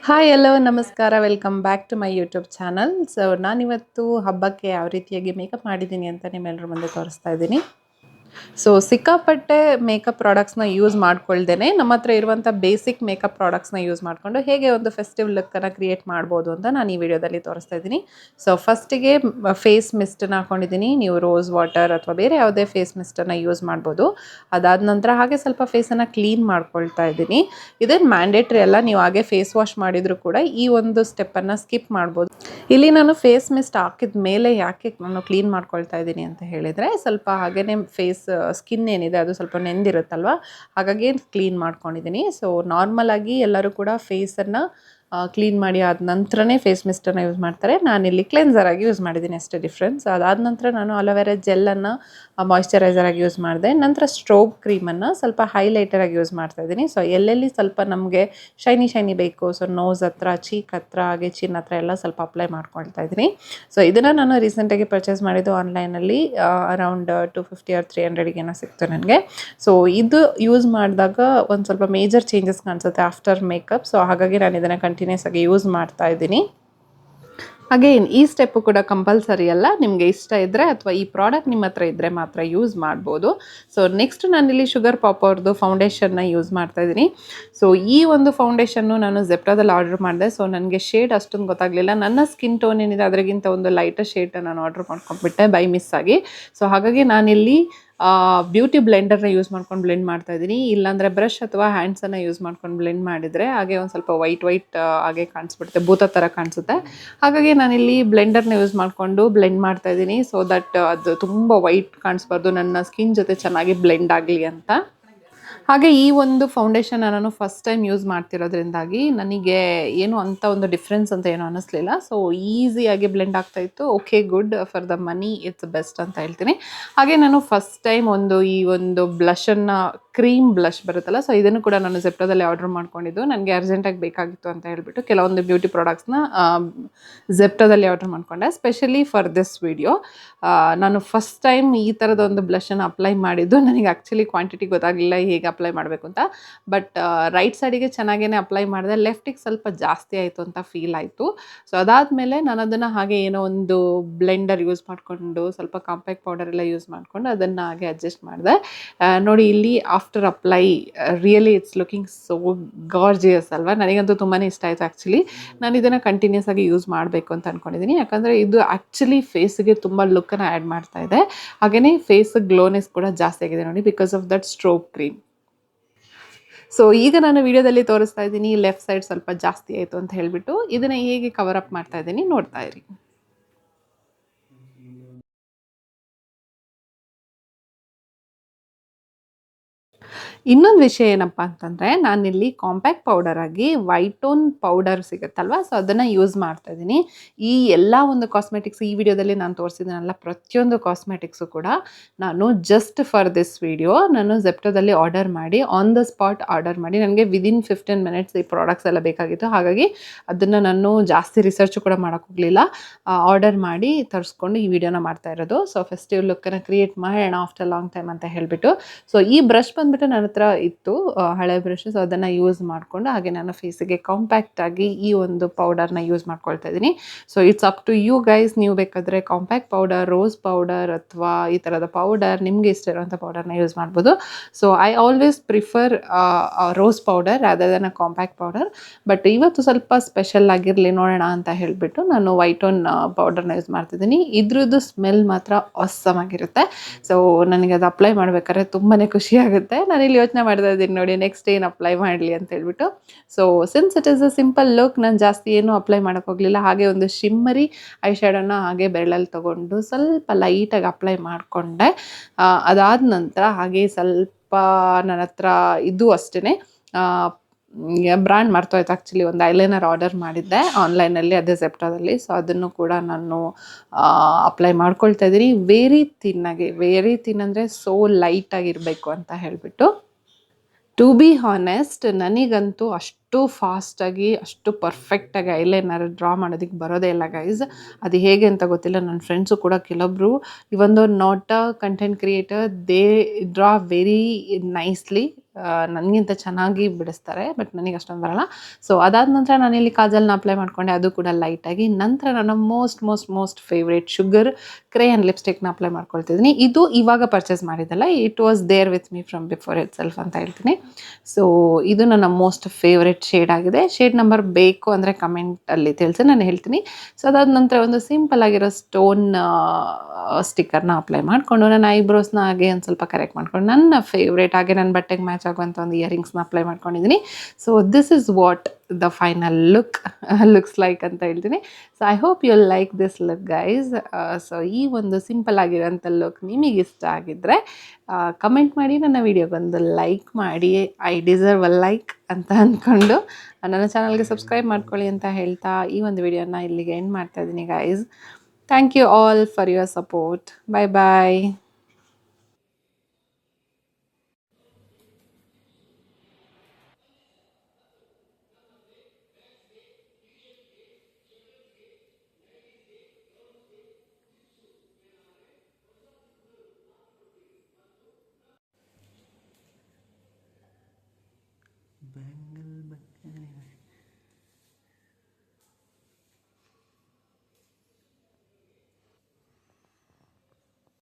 Hi hello ನಮಸ್ಕಾರ, welcome back to my YouTube channel. So ನಾನಿವತ್ತು ಹಬ್ಬಕ್ಕೆ ಯಾವ ರೀತಿಯಾಗಿ ಮೇಕಪ್ ಮಾಡಿದ್ದೀನಿ ಅಂತ ನಿಮ್ಮೆಲ್ಲರ ಮುಂದೆ ತೋರಿಸ್ತಾ ಇದ್ದೀನಿ. ಸೊ ಸಿಕ್ಕಾಪಟ್ಟೆ ಮೇಕಪ್ ಪ್ರಾಡಕ್ಟ್ಸ್ನ ಯೂಸ್ ಮಾಡ್ಕೊಳ್ದೇನೆ ನಮ್ಮ ಹತ್ರ ಇರುವಂಥ ಬೇಸಿಕ್ ಮೇಕಪ್ ಪ್ರಾಡಕ್ಟ್ಸ್ನ ಯೂಸ್ ಮಾಡಿಕೊಂಡು ಹೇಗೆ ಒಂದು ಫೆಸ್ಟಿವ್ ಲುಕ್ಕನ್ನು ಕ್ರಿಯೇಟ್ ಮಾಡ್ಬೋದು ಅಂತ ನಾನು ಈ ವಿಡಿಯೋದಲ್ಲಿ ತೋರಿಸ್ತಾ ಇದ್ದೀನಿ. ಸೊ ಫಸ್ಟಿಗೆ ಫೇಸ್ ಮಿಸ್ಟನ್ನು ಹಾಕೊಂಡಿದ್ದೀನಿ. ನೀವು ರೋಸ್ ವಾಟರ್ ಅಥವಾ ಬೇರೆ ಯಾವುದೇ ಫೇಸ್ ಮಿಸ್ಟನ್ನು ಯೂಸ್ ಮಾಡ್ಬೋದು. ಅದಾದ ನಂತರ ಹಾಗೆ ಸ್ವಲ್ಪ ಫೇಸನ್ನು ಕ್ಲೀನ್ ಮಾಡ್ಕೊಳ್ತಾ ಇದ್ದೀನಿ. ಇದೇನು ಮ್ಯಾಂಡೇಟ್ರಿ ಅಲ್ಲ, ನೀವು ಹಾಗೆ ಫೇಸ್ ವಾಶ್ ಮಾಡಿದರೂ ಕೂಡ ಈ ಒಂದು ಸ್ಟೆಪ್ಪನ್ನು ಸ್ಕಿಪ್ ಮಾಡ್ಬೋದು. ಇಲ್ಲಿ ನಾನು ಫೇಸ್ ಮಿಸ್ಟ್ ಹಾಕಿದ ಮೇಲೆ ಯಾಕೆ ನಾನು ಕ್ಲೀನ್ ಮಾಡ್ಕೊಳ್ತಾ ಇದ್ದೀನಿ ಅಂತ ಹೇಳಿದರೆ, ಸ್ವಲ್ಪ ಹಾಗೆಯೇ ಫೇಸ್ ಸ್ಕಿನ್ ಏನಿದೆ ಅದು ಸ್ವಲ್ಪ ನೆಂದಿರುತ್ತಲ್ವ, ಹಾಗಾಗಿ ಕ್ಲೀನ್ ಮಾಡ್ಕೊಂಡಿದ್ದೀನಿ. ಸೊ ನಾರ್ಮಲಾಗಿ ಎಲ್ಲರೂ ಕೂಡ ಫೇಸನ್ನು ಕ್ಲೀನ್ ಮಾಡಿ ಆದ ನಂತರನೇ ಫೇಸ್ ಮಿಸ್ಟನ್ನು ಯೂಸ್ ಮಾಡ್ತಾರೆ. ನಾನಿಲ್ಲಿ ಕ್ಲೆನ್ಸರ್ ಆಗಿ ಯೂಸ್ ಮಾಡಿದ್ದೀನಿ, ಅಷ್ಟೇ ಡಿಫ್ರೆನ್ಸ್. ಅದಾದ ನಂತರ ನಾನು ಅಲೋವೆರಾ ಜೆಲ್ಲನ್ನು ಮಾಯ್ಶ್ಚರೈಸರ್ ಆಗಿ ಯೂಸ್ ಮಾಡಿದೆ. ನಂತರ ಸ್ಟ್ರೋಬ್ ಕ್ರೀಮನ್ನು ಸ್ವಲ್ಪ ಹೈಲೈಟರ್ ಆಗಿ ಯೂಸ್ ಮಾಡ್ತಾ ಇದ್ದೀನಿ. ಸೊ ಎಲ್ಲೆಲ್ಲಿ ಸ್ವಲ್ಪ ನಮಗೆ ಶೈನಿ ಬೇಕು, ಸೊ ನೋಸ್ ಹತ್ರ, ಚೀಕ್ ಹತ್ರ, ಹಾಗೆ ಚಿನ್ ಹತ್ರ ಎಲ್ಲ ಸ್ವಲ್ಪ ಅಪ್ಲೈ ಮಾಡ್ಕೊಳ್ತಾ ಇದ್ದೀನಿ. ಸೊ ಇದನ್ನು ನಾನು ರೀಸೆಂಟಾಗಿ ಪರ್ಚೇಸ್ ಮಾಡಿದ್ದು ಆನ್ಲೈನಲ್ಲಿ ಅರೌಂಡ್ 250 or 300 ಏನೋ ಸಿಕ್ತು ನನಗೆ. ಸೊ ಇದು ಯೂಸ್ ಮಾಡಿದಾಗ ಒಂದು ಸ್ವಲ್ಪ ಮೇಜರ್ ಚೇಂಜಸ್ ಕಾಣಿಸುತ್ತೆ ಆಫ್ಟರ್ ಮೇಕಪ್. ಸೊ ಹಾಗಾಗಿ ನಾನು ಇದನ್ನು ಕಂಟಿನ್ಯೂಸ್ ಆಗಿ ಯೂಸ್ ಮಾಡ್ತಾ ಇದ್ದೀನಿ. ಅಗೇನ್ ಈ ಸ್ಟೆಪ್ಪು ಕೂಡ ಕಂಪಲ್ಸರಿ ಅಲ್ಲ, ನಿಮಗೆ ಇಷ್ಟ ಇದ್ದರೆ ಅಥವಾ ಈ ಪ್ರಾಡಕ್ಟ್ ನಿಮ್ಮ ಹತ್ರ ಇದ್ದರೆ ಮಾತ್ರ ಯೂಸ್ ಮಾಡ್ಬೋದು. ಸೊ ನೆಕ್ಸ್ಟ್ ನಾನಿಲ್ಲಿ ಶುಗರ್ ಪಾಪ್ ಅವ್ರದ್ದು ಫೌಂಡೇಶನ್ನ ಯೂಸ್ ಮಾಡ್ತಾ ಇದ್ದೀನಿ. ಸೊ ಈ ಒಂದು ಫೌಂಡೇಶನ್ನು ನಾನು ಜೆಪ್ಟೋದಲ್ಲಿ ಆರ್ಡರ್ ಮಾಡಿದೆ. ಸೊ ನನಗೆ ಶೇಡ್ ಅಷ್ಟೊಂದು ಗೊತ್ತಾಗಲಿಲ್ಲ. ನನ್ನ ಸ್ಕಿನ್ ಟೋನ್ ಏನಿದೆ ಅದರಿಗಿಂತ ಒಂದು ಲೈಟರ್ ಶೇಡ್ ನಾನು ಆರ್ಡರ್ ಮಾಡ್ಕೊಂಡ್ಬಿಟ್ಟೆ ಬೈ ಮಿಸ್ ಆಗಿ. ಸೊ ಹಾಗಾಗಿ ನಾನಿಲ್ಲಿ ಬ್ಯೂಟಿ ಬ್ಲೆಂಡರ್ನ ಯೂಸ್ ಮಾಡ್ಕೊಂಡು ಬ್ಲೆಂಡ್ ಮಾಡ್ತಾ ಇದ್ದೀನಿ. ಇಲ್ಲಾಂದರೆ ಬ್ರಷ್ ಅಥವಾ ಹ್ಯಾಂಡ್ಸನ್ನು ಯೂಸ್ ಮಾಡ್ಕೊಂಡು ಬ್ಲೆಂಡ್ ಮಾಡಿದರೆ ಹಾಗೆ ಒಂದು ಸ್ವಲ್ಪ ವೈಟ್ ಹಾಗೆ ಕಾಣಿಸ್ಬಿಡುತ್ತೆ, ಭೂತ ಥರ ಕಾಣಿಸುತ್ತೆ. ಹಾಗಾಗಿ ನಾನಿಲ್ಲಿ ಬ್ಲೆಂಡರ್ನ ಯೂಸ್ ಮಾಡಿಕೊಂಡು ಬ್ಲೆಂಡ್ ಮಾಡ್ತಾ ಇದ್ದೀನಿ. ಸೊ ದಟ್ ಅದು ತುಂಬ ವೈಟ್ ಕಾಣಿಸ್ಬಾರ್ದು, ನನ್ನ ಸ್ಕಿನ್ ಜೊತೆ ಚೆನ್ನಾಗಿ ಬ್ಲೆಂಡ್ ಆಗಲಿ ಅಂತ. ಹಾಗೆ ಈ ಒಂದು ಫೌಂಡೇಶನ್ ನಾನು ಫಸ್ಟ್ ಟೈಮ್ ಯೂಸ್ ಮಾಡ್ತಿರೋದ್ರಿಂದಾಗಿ ನನಗೆ ಏನು ಅಂತ ಒಂದು ಡಿಫ್ರೆನ್ಸ್ ಅಂತ ಏನೂ ಅನ್ನಿಸ್ಲಿಲ್ಲ. ಸೊ ಈಸಿಯಾಗಿ ಬ್ಲೆಂಡ್ ಆಗ್ತಾಯಿತ್ತು. Okay, good, for the money it's best ಅಂತ ಹೇಳ್ತೀನಿ. ಹಾಗೆ ನಾನು ಫಸ್ಟ್ ಟೈಮ್ ಈ ಒಂದು ಬ್ಲಷನ್ನು, ಕ್ರೀಮ್ ಬ್ಲಷ್ ಬರುತ್ತಲ್ಲ, ಸೊ ಇದನ್ನು ಕೂಡ ನಾನು ಜೆಪ್ಟೋದಲ್ಲಿ ಆರ್ಡರ್ ಮಾಡ್ಕೊಂಡಿದ್ದು. ನನಗೆ ಅರ್ಜೆಂಟಾಗಿ ಬೇಕಾಗಿತ್ತು ಅಂತ ಹೇಳ್ಬಿಟ್ಟು ಕೆಲವೊಂದು ಬ್ಯೂಟಿ ಪ್ರಾಡಕ್ಟ್ಸ್ನ ಜೆಪ್ಟೋದಲ್ಲಿ ಆರ್ಡರ್ ಮಾಡ್ಕೊಂಡೆ, ಸ್ಪೆಷಲಿ ಫಾರ್ ದಿಸ್ ವಿಡಿಯೋ. ನಾನು ಫಸ್ಟ್ ಟೈಮ್ ಈ ಥರದೊಂದು ಬ್ಲಷನ್ನು ಅಪ್ಲೈ ಮಾಡಿದ್ದು. ನನಗೆ ಆ್ಯಕ್ಚುಲಿ ಕ್ವಾಂಟಿಟಿ ಗೊತ್ತಾಗಲಿಲ್ಲ ಹೇಗೆ ಅಪ್ಲೈ ಮಾಡಬೇಕು ಅಂತ. ಬಟ್ ರೈಟ್ ಸೈಡಿಗೆ ಚೆನ್ನಾಗೇ ಅಪ್ಲೈ ಮಾಡಿದೆ, ಲೆಫ್ಟಿಗೆ ಸ್ವಲ್ಪ ಜಾಸ್ತಿ ಆಯಿತು ಅಂತ ಫೀಲ್ ಆಯಿತು. ಸೊ ಅದಾದಮೇಲೆ ನಾನು ಅದನ್ನು ಹಾಗೆ ಏನೋ ಒಂದು ಬ್ಲೆಂಡರ್ ಯೂಸ್ ಮಾಡಿಕೊಂಡು ಸ್ವಲ್ಪ ಕಾಂಪ್ಯಾಕ್ಟ್ ಪೌಡರ್ ಎಲ್ಲ ಯೂಸ್ ಮಾಡಿಕೊಂಡು ಅದನ್ನು ಹಾಗೆ ಅಡ್ಜಸ್ಟ್ ಮಾಡಿದೆ. ನೋಡಿ ಇಲ್ಲಿ after apply really it's looking so gorgeous ಅಲ್ವಾ. ನನಗಂತೂ ತುಂಬಾ ಇಷ್ಟ ಆಯಿತು. ಆ್ಯಕ್ಚುಲಿ ನಾನು ಇದನ್ನು ಕಂಟಿನ್ಯೂಸ್ ಆಗಿ ಯೂಸ್ ಮಾಡಬೇಕು ಅಂತ ಅಂದ್ಕೊಂಡಿದ್ದೀನಿ, ಯಾಕಂದರೆ ಇದು ಆ್ಯಕ್ಚುಲಿ ಫೇಸ್ಗೆ ತುಂಬ ಲುಕ್ಕನ್ನು ಆ್ಯಡ್ ಮಾಡ್ತಾ ಇದೆ. ಹಾಗೆಯೇ ಫೇಸ್ ಗ್ಲೋನೆಸ್ ಕೂಡ ಜಾಸ್ತಿ ಆಗಿದೆ ನೋಡಿ, because of that ಸ್ಟ್ರೋಬ್ cream. So ಈಗ ನಾನು ವಿಡಿಯೋದಲ್ಲಿ ತೋರಿಸ್ತಾ ಇದ್ದೀನಿ ಲೆಫ್ಟ್ ಸೈಡ್ ಸ್ವಲ್ಪ ಜಾಸ್ತಿ ಆಯಿತು ಅಂತ ಹೇಳಿಬಿಟ್ಟು. ಇದನ್ನು ಹೇಗೆ ಕವರ್ ಅಪ್ ಮಾಡ್ತಾ ಇದ್ದೀನಿ ನೋಡ್ತಾ ಇರಿ. ಇನ್ನೊಂದು ವಿಷಯ ಏನಪ್ಪ ಅಂತಂದರೆ, ನಾನಿಲ್ಲಿ ಕಾಂಪ್ಯಾಕ್ಟ್ ಪೌಡರ್ ಆಗಿ ವೈಟೋನ್ ಪೌಡರ್ ಸಿಗುತ್ತಲ್ವ, ಸೊ ಅದನ್ನು ಯೂಸ್ ಮಾಡ್ತಾ ಇದ್ದೀನಿ. ಈ ಎಲ್ಲ ಒಂದು ಕಾಸ್ಮೆಟಿಕ್ಸ್ ಈ ವಿಡಿಯೋದಲ್ಲಿ ನಾನು ತೋರಿಸಿದ್ದೀನಲ್ಲ, ಪ್ರತಿಯೊಂದು ಕಾಸ್ಮೆಟಿಕ್ಸು ಕೂಡ ನಾನು ಜಸ್ಟ್ ಫಾರ್ ದಿಸ್ ವಿಡಿಯೋ ನಾನು ಜೆಪ್ಟೋದಲ್ಲಿ ಆರ್ಡರ್ ಮಾಡಿ, ಆನ್ ದ ಸ್ಪಾಟ್ ಆರ್ಡರ್ ಮಾಡಿ, ನನಗೆ ವಿದಿನ್ 15 minutes ಈ ಪ್ರಾಡಕ್ಟ್ಸ್ ಎಲ್ಲ ಬೇಕಾಗಿತ್ತು. ಹಾಗಾಗಿ ಅದನ್ನು ನಾನು ಜಾಸ್ತಿ ರಿಸರ್ಚ್ ಕೂಡ ಮಾಡೋಕ್ಕೋಗಲಿಲ್ಲ, ಆರ್ಡರ್ ಮಾಡಿ ತರಿಸ್ಕೊಂಡು ಈ ವಿಡಿಯೋನ ಮಾಡ್ತಾ ಇರೋದು. ಸೊ ಫೆಸ್ಟಿವ್ ಲುಕ್ಕನ್ನು ಕ್ರಿಯೇಟ್ ಮಾಡೋಣ ಆಫ್ಟರ್ ಲಾಂಗ್ ಟೈಮ್ ಅಂತ ಹೇಳಿಬಿಟ್ಟು. ಸೊ ಈ ಬ್ರಷ್ ಬಂದುಬಿಟ್ಟು ನನ್ನ ಹತ್ರ ಇತ್ತು, ಹಳೆ ಬ್ರಷ್. ಸೊ ಅದನ್ನು ಯೂಸ್ ಮಾಡಿಕೊಂಡು ಹಾಗೆ ನಾನು ಫೇಸಿಗೆ ಕಾಂಪ್ಯಾಕ್ಟಾಗಿ ಈ ಒಂದು ಪೌಡರ್ನ ಯೂಸ್ ಮಾಡ್ಕೊಳ್ತಾ ಇದ್ದೀನಿ. So it's up to you guys. ನೀವು ಬೇಕಾದರೆ ಕಾಂಪ್ಯಾಕ್ಟ್ ಪೌಡರ್, ರೋಸ್ ಪೌಡರ್ ಅಥವಾ ಈ ಥರದ ಪೌಡರ್, ನಿಮಗೆ ಇಷ್ಟ ಇರುವಂಥ ಪೌಡರ್ನ ಯೂಸ್ ಮಾಡ್ಬೋದು. So I always prefer rose powder rather then a compact powder. But ಇವತ್ತು ಸ್ವಲ್ಪ ಸ್ಪೆಷಲ್ ಆಗಿರಲಿ ನೋಡೋಣ ಅಂತ ಹೇಳಿಬಿಟ್ಟು ನಾನು ವೈಟೋನ್ ಪೌಡರ್ನ ಯೂಸ್ ಮಾಡ್ತಿದ್ದೀನಿ. ಇದ್ರದ್ದು ಸ್ಮೆಲ್ ಮಾತ್ರ ಆಸಮ್ ಆಗಿರುತ್ತೆ. ಸೊ ನನಗೆ ಅದು ಅಪ್ಲೈ ಮಾಡಬೇಕಾದ್ರೆ ತುಂಬಾ ಖುಷಿಯಾಗುತ್ತೆ. ನಾನಿಲ್ಲಿ ಯೋಚನೆ ಮಾಡ್ತಾ ಇದ್ದೀನಿ ನೋಡಿ, ನೆಕ್ಸ್ಟ್ ಏನು ಅಪ್ಲೈ ಮಾಡಲಿ ಅಂತ ಹೇಳ್ಬಿಟ್ಟು. So since it is a simple look, ನಾನು ಜಾಸ್ತಿ ಏನೂ ಅಪ್ಲೈ ಮಾಡೋಕ್ಕೋಗಲಿಲ್ಲ. ಹಾಗೆ ಒಂದು ಶಿಮ್ಮರಿ ಐ ಶ್ಯಾಡೋನ ಹಾಗೆ ಬೆರಳಲ್ಲಿ ತೊಗೊಂಡು ಸ್ವಲ್ಪ ಲೈಟಾಗಿ ಅಪ್ಲೈ ಮಾಡಿಕೊಂಡೆ. ಅದಾದ ನಂತರ ಹಾಗೆ ಸ್ವಲ್ಪ ನನ್ನ ಹತ್ರ ಇದು ಅಷ್ಟೇ ಬ್ರ್ಯಾಂಡ್ ಮರ್ತೋಯ್ತು ಆ್ಯಕ್ಚುಲಿ, ಒಂದು ಐಲೈನರ್ ಆರ್ಡರ್ ಮಾಡಿದ್ದೆ ಆನ್ಲೈನಲ್ಲಿ, ಅದೇ ಜೆಪ್ಟೋದಲ್ಲಿ. ಸೊ ಅದನ್ನು ಕೂಡ ನಾನು ಅಪ್ಲೈ ಮಾಡ್ಕೊಳ್ತಾ ಇದ್ದೀನಿ ವೆರಿ ಥಿನ್ ಅಂದರೆ ಸೋ ಲೈಟಾಗಿರಬೇಕು ಅಂತ ಹೇಳಿಬಿಟ್ಟು. ಟು ಬಿ ಹಾನೆಸ್ಟ್ ನನಗಂತೂ ಅಷ್ಟು ಫಾಸ್ಟಾಗಿ ಅಷ್ಟು ಪರ್ಫೆಕ್ಟಾಗಿ ಐಲೈನರ್ ಡ್ರಾ ಮಾಡೋದಕ್ಕೆ ಬರೋದೇ ಇಲ್ಲ ಗೈಸ್. ಅದು ಹೇಗೆ ಅಂತ ಗೊತ್ತಿಲ್ಲ. ನನ್ನ ಫ್ರೆಂಡ್ಸು ಕೂಡ ಕೆಲವೊಬ್ಬರು ಇವೊಂದು not a content creator, they draw very nicely, ನನಗಿಂತ ಚೆನ್ನಾಗಿ ಬಿಡಿಸ್ತಾರೆ, ಬಟ್ ನನಗೆ ಅಷ್ಟೊಂದು ಬರಲ್ಲ. ಸೊ ಅದಾದ ನಂತರ ನಾನಿಲ್ಲಿ ಕಾಜಲ್ನ ಅಪ್ಲೈ ಮಾಡ್ಕೊಂಡೆ, ಅದು ಕೂಡ ಲೈಟಾಗಿ. ನಂತರ ನನ್ನ ಮೋಸ್ಟ್ ಫೇವ್ರೇಟ್ ಶುಗರ್ ಕ್ರೇಯನ್ ಲಿಪ್ಸ್ಟಿಕ್ನ ಅಪ್ಲೈ ಮಾಡ್ಕೊಳ್ತಿದ್ದೀನಿ. ಇದು ಇವಾಗ ಪರ್ಚೇಸ್ ಮಾಡಿದ್ದಲ್ಲ, it was there with me from before itself ಅಂತ ಹೇಳ್ತೀನಿ. ಸೊ ಇದು ನನ್ನ ಮೋಸ್ಟ್ ಫೇವ್ರೆಟ್ ಶೇಡ್ ಆಗಿದೆ. ಶೇಡ್ ನಂಬರ್ ಬೇಕು ಅಂದರೆ ಕಮೆಂಟಲ್ಲಿ ತಿಳಿಸಿ, ನಾನು ಹೇಳ್ತೀನಿ. ಸೊ ಅದಾದ ನಂತರ ಒಂದು ಸಿಂಪಲ್ ಆಗಿರೋ ಸ್ಟೋನ್ ಸ್ಟಿಕ್ಕರ್ನ ಅಪ್ಲೈ ಮಾಡಿಕೊಂಡು ನನ್ನ ಐಬ್ರೋಸ್ನ ಹಾಗೆ ಒಂದು ಸ್ವಲ್ಪ ಕರೆಕ್ಟ್ ಮಾಡ್ಕೊಂಡು ನನ್ನ ಫೇವ್ರೇಟ್ ಹಾಗೆ ನನ್ನ ಬಟ್ಟೆಗೆ ಮ್ಯಾಚ್ ಆಗುವಂಥ ಒಂದು ಇಯರಿಂಗ್ಸ್ನ ಅಪ್ಲೈ ಮಾಡ್ಕೊಂಡಿದ್ದೀನಿ. So this is what the final looks like ಅಂತ ಹೇಳ್ತೀನಿ. So I hope you like this look guys. So ಈ ಒಂದು ಸಿಂಪಲ್ ಆಗಿರೋಂಥ ಲುಕ್ ನಿಮಗೆ ಇಷ್ಟ ಆಗಿದ್ದರೆ ಕಮೆಂಟ್ ಮಾಡಿ, ನನ್ನ ವಿಡಿಯೋಗೊಂದು ಲೈಕ್ ಮಾಡಿ. ಐ ಡಿಸರ್ವ್ ಅ ಲೈಕ್ ಅಂತ ಅಂದ್ಕೊಂಡು ನನ್ನ ಚಾನಲ್ಗೆ ಸಬ್ಸ್ಕ್ರೈಬ್ ಮಾಡ್ಕೊಳ್ಳಿ ಅಂತ ಹೇಳ್ತಾ ಈ ಒಂದು ವಿಡಿಯೋನ ಇಲ್ಲಿಗೆ ಎಂಡ್ ಮಾಡ್ತಾ ಇದ್ದೀನಿ guys. Thank you all for your support. Bye bye. Bengaluru